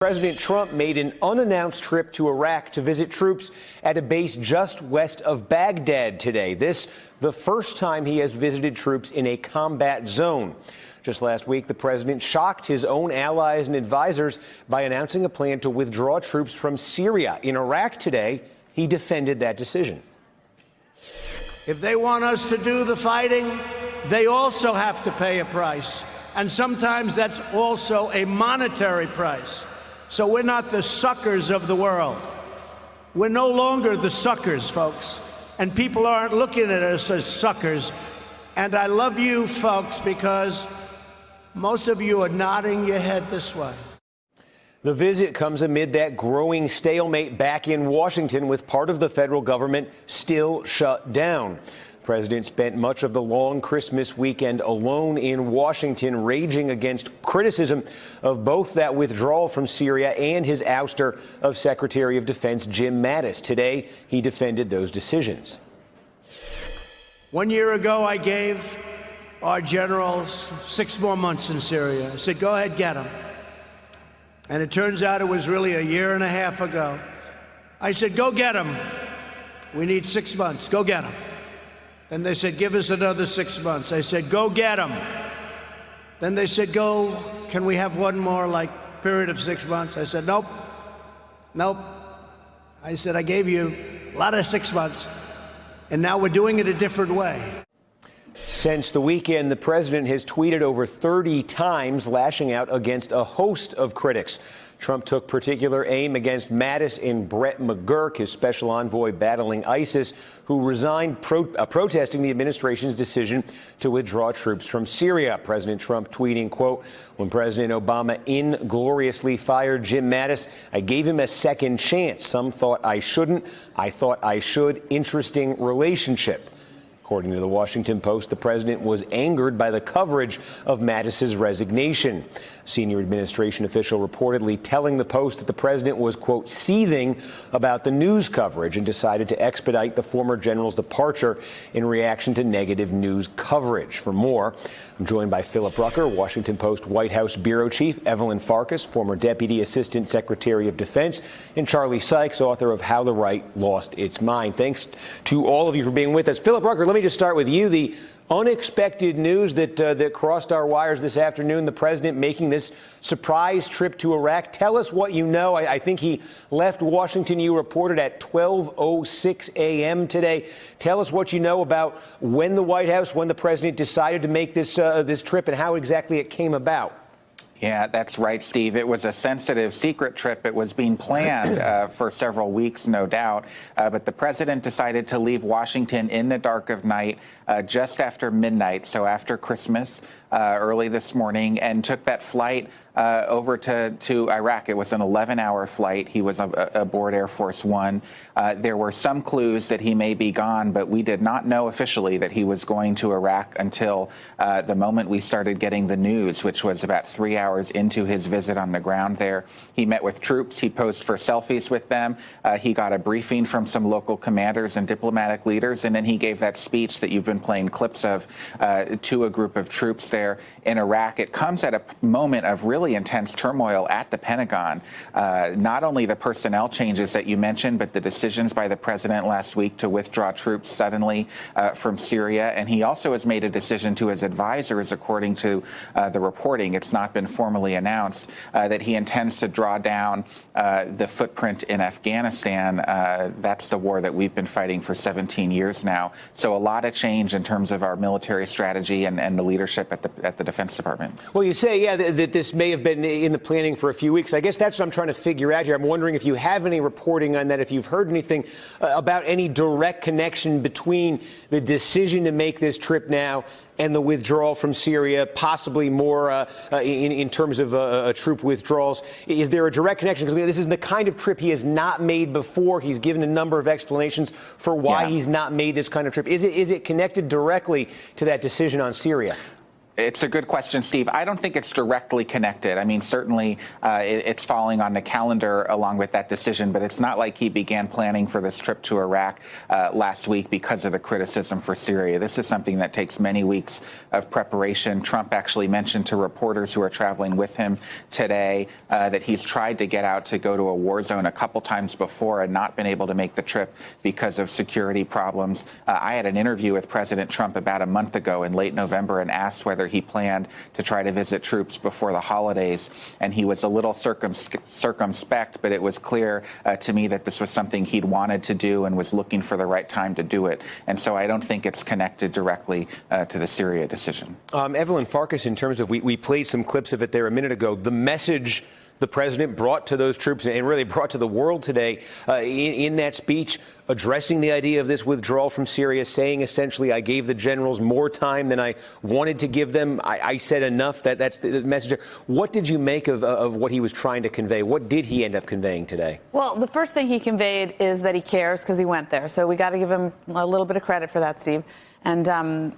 President Trump made an unannounced trip to Iraq to visit troops at a base just west of Baghdad today. This, the first time he has visited troops in a combat zone. Just last week, the president shocked his own allies and advisors by announcing a plan to withdraw troops from Syria. In Iraq today, he defended that decision. If they want us to do the fighting, they also have to pay a price. And sometimes that's also a monetary price. So we're not the suckers of the world. We're no longer the suckers, folks. And people aren't looking at us as suckers. And I love you, folks, because most of you are nodding your head this way. The visit comes amid that growing stalemate back in Washington, with part of the federal government still shut down. The president spent much of the long Christmas weekend alone in Washington, raging against criticism of both that withdrawal from Syria and his ouster of Secretary of Defense Jim Mattis. Today, he defended those decisions. 1 year ago, I gave our generals 6 more months in Syria. I said, go ahead, get them. And it turns out it was really a year and a half ago. I said, go get them. We need 6 months. Go get them. Then they said, give us another 6 months. I said, go get them. Then they said, can we have one more, period of 6 months? I said, nope. I said, I gave you a lot of 6 months, and now we're doing it a different way. Since the weekend, the president has tweeted over 30 times, lashing out against a host of critics. Trump took particular aim against Mattis and Brett McGurk, his special envoy battling ISIS, who resigned protesting the administration's decision to withdraw troops from Syria. President Trump tweeting, quote, when President Obama ingloriously fired Jim Mattis, I gave him a second chance. Some thought I shouldn't. I thought I should. Interesting relationship. According to the Washington Post, the president was angered by the coverage of Mattis's resignation. A senior administration official reportedly telling the Post that the president was, quote, seething about the news coverage and decided to expedite the former general's departure in reaction to negative news coverage. For more, I'm joined by Philip Rucker, Washington Post White House bureau chief, Evelyn Farkas, former Deputy Assistant Secretary of Defense, and Charlie Sykes, author of How the Right Lost Its Mind. Thanks to all of you for being with us. Philip Rucker, let me just start with you. The unexpected news that crossed our wires this afternoon, the president making this surprise trip to Iraq. Tell us what you know. I think he left Washington, you reported, at 12:06 a.m. today. Tell us what you know about when the president decided to make this trip and how exactly it came about. Yeah, that's right, Steve. It was a sensitive, secret trip. It was being planned for several weeks, no doubt. But the president decided to leave Washington in the dark of night, just after midnight, so after Christmas, early this morning, and took that flight over to Iraq. It was an 11-hour flight. He was aboard Air Force One. There were some clues that he may be gone, but we did not know officially that he was going to Iraq until the moment we started getting the news, which was about 3 hours into his visit on the ground there. He met with troops. He posed for selfies with them. He got a briefing from some local commanders and diplomatic leaders, and then he gave that speech that you've been playing clips of to a group of troops there in Iraq. It comes at a moment of really intense turmoil at the Pentagon. Not only the personnel changes that you mentioned, but the decisions by the president last week to withdraw troops suddenly from Syria. And he also has made a decision to his advisors, according to the reporting, it's not been formally announced, that he intends to draw down the footprint in Afghanistan. That's the war that we've been fighting for 17 years now. So a lot of change in terms of our military strategy and the leadership at the Defense Department. Well, you say, yeah, that this may have been in the planning for a few weeks. I guess that's what I'm trying to figure out here. I'm wondering if you have any reporting on that, if you've heard anything about any direct connection between the decision to make this trip now and the withdrawal from Syria, possibly more in terms of troop withdrawals. Is there a direct connection? Because this is the kind of trip he has not made before. He's given a number of explanations for why he's not made this kind of trip. Is it connected directly to that decision on Syria? It's a good question, Steve. I don't think it's directly connected. I mean, certainly it's falling on the calendar along with that decision, but it's not like he began planning for this trip to Iraq last week because of the criticism for Syria. This is something that takes many weeks of preparation. Trump actually mentioned to reporters who are traveling with him today that he's tried to get out to go to a war zone a couple times before and not been able to make the trip because of security problems. I had an interview with President Trump about a month ago in late November and asked whether he planned to try to visit troops before the holidays, and he was a little circumspect, but it was clear to me that this was something he'd wanted to do and was looking for the right time to do it. And so I don't think it's connected directly to the Syria decision. Evelyn Farkas, in terms of, we played some clips of it there a minute ago, the message the president brought to those troops and really brought to the world today in that speech, addressing the idea of this withdrawal from Syria, saying essentially, I gave the generals more time than I wanted to give them. I said enough. That's the message. What did you make of what he was trying to convey? What did he end up conveying today? Well, the first thing he conveyed is that he cares because he went there. So we got to give him a little bit of credit for that, Steve. And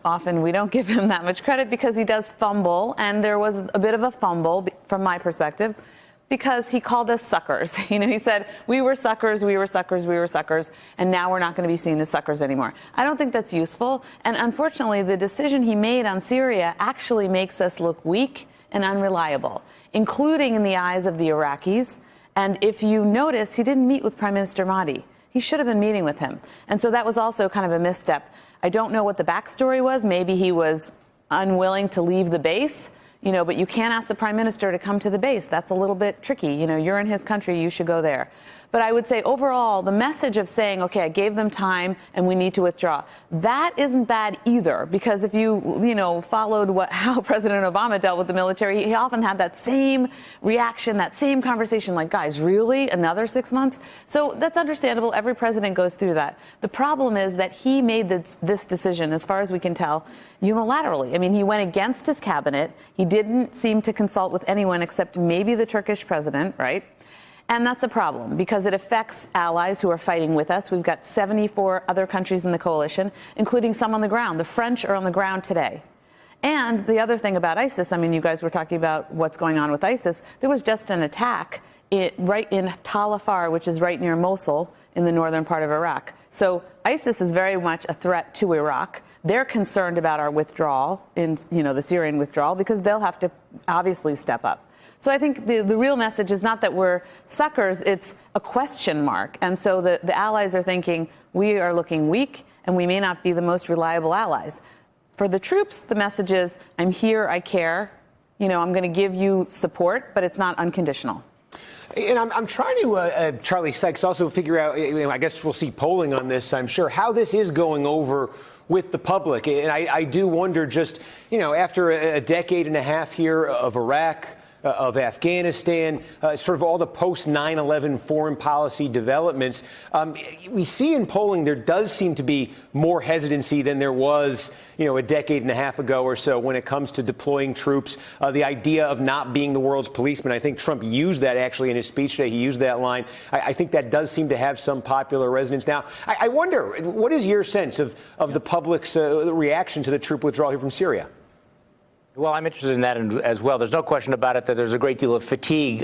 often we don't give him that much credit because he does fumble. And there was a bit of a fumble from my perspective, because he called us suckers. You know, he said, we were suckers, we were suckers, we were suckers, and now we're not going to be seen as suckers anymore. I don't think that's useful. And unfortunately, the decision he made on Syria actually makes us look weak and unreliable, including in the eyes of the Iraqis. And if you notice, he didn't meet with Prime Minister Mahdi. He should have been meeting with him. And so that was also kind of a misstep. I don't know what the backstory was. Maybe he was unwilling to leave the base. You know, but you can't ask the prime minister to come to the base. That's a little bit tricky. You know, you're in his country, you should go there. But I would say overall, the message of saying, okay, I gave them time and we need to withdraw, that isn't bad either. Because if you followed how President Obama dealt with the military, he often had that same reaction, that same conversation, like, guys, really? Another 6 months? So that's understandable. Every president goes through that. The problem is that he made this decision, as far as we can tell, unilaterally. I mean, he went against his cabinet. He didn't seem to consult with anyone except maybe the Turkish president, right? And that's a problem because it affects allies who are fighting with us. We've got 74 other countries in the coalition, including some on the ground. The French are on the ground today. And the other thing about ISIS, I mean, you guys were talking about what's going on with ISIS. There was just an attack right in Tal Afar, which is right near Mosul in the northern part of Iraq. So ISIS is very much a threat to Iraq. They're concerned about our withdrawal, the Syrian withdrawal, because they'll have to obviously step up. So I think the real message is not that we're suckers, it's a question mark. And so the allies are thinking we are looking weak and we may not be the most reliable allies. For the troops, the message is I'm here, I care. You know, I'm going to give you support, but it's not unconditional. And I'm trying to, Charlie Sykes, also figure out, I guess we'll see polling on this, I'm sure, how this is going over with the public. And I do wonder just, after a decade and a half here of Iraq, of Afghanistan, sort of all the post-9/11 foreign policy developments, we see in polling there does seem to be more hesitancy than there was, a decade and a half ago or so when it comes to deploying troops. The idea of not being the world's policeman, I think Trump used that actually in his speech today. He used that line. I think that does seem to have some popular resonance. Now, I wonder, what is your sense of the public's reaction to the troop withdrawal here from Syria? Well, I'm interested in that as well. There's no question about it that there's a great deal of fatigue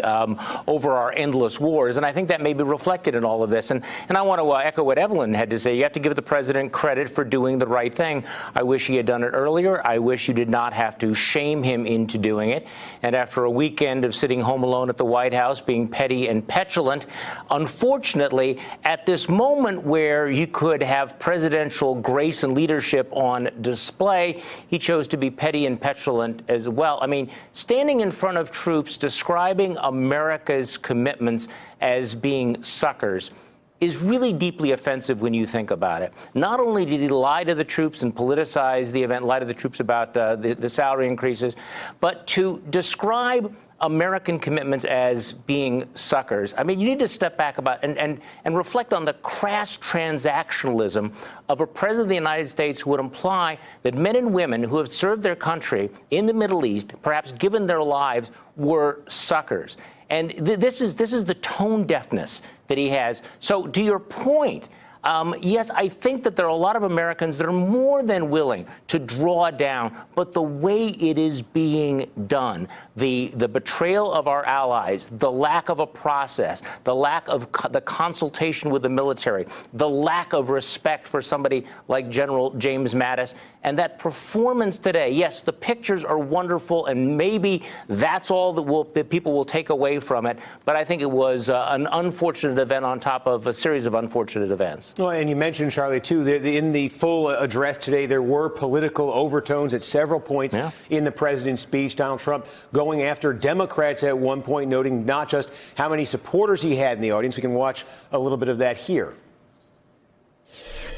over our endless wars, and I think that may be reflected in all of this. And I want to echo what Evelyn had to say. You have to give the president credit for doing the right thing. I wish he had done it earlier. I wish you did not have to shame him into doing it. And after a weekend of sitting home alone at the White House, being petty and petulant, unfortunately, at this moment where you could have presidential grace and leadership on display, he chose to be petty and petulant as well. I mean, standing in front of troops describing America's commitments as being suckers is really deeply offensive when you think about it. Not only did he lie to the troops and politicize the event, lie to the troops about the salary increases, but to describe American commitments as being suckers. I mean, you need to step back about and reflect on the crass transactionalism of a president of the United States who would imply that men and women who have served their country in the Middle East, perhaps given their lives, were suckers. And this is the tone deafness that he has. So to your point, Yes, I think that there are a lot of Americans that are more than willing to draw down, but the way it is being done, the betrayal of our allies, the lack of a process, the lack of the consultation with the military, the lack of respect for somebody like General James Mattis, and that performance today, yes, the pictures are wonderful, and maybe that's all that people will take away from it, but I think it was an unfortunate event on top of a series of unfortunate events. Well, and you mentioned, Charlie, too, in the full address today, there were political overtones at several points in the president's speech. Donald Trump going after Democrats at one point, noting not just how many supporters he had in the audience. We can watch a little bit of that here.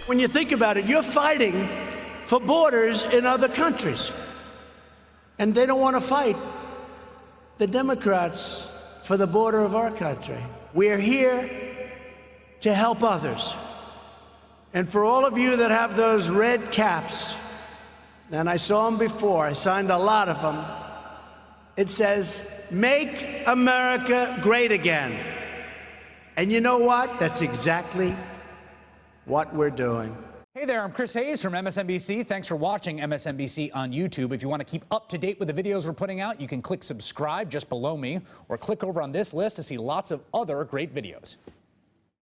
When you think about it, you're fighting for borders in other countries. And they don't want to fight the Democrats for the border of our country. We're here to help others. And for all of you that have those red caps, and I saw them before, I signed a lot of them, it says, "Make America Great Again." And you know what? That's exactly what we're doing. Hey there, I'm Chris Hayes from MSNBC. Thanks for watching MSNBC on YouTube. If you want to keep up to date with the videos we're putting out, you can click subscribe just below me, or click over on this list to see lots of other great videos.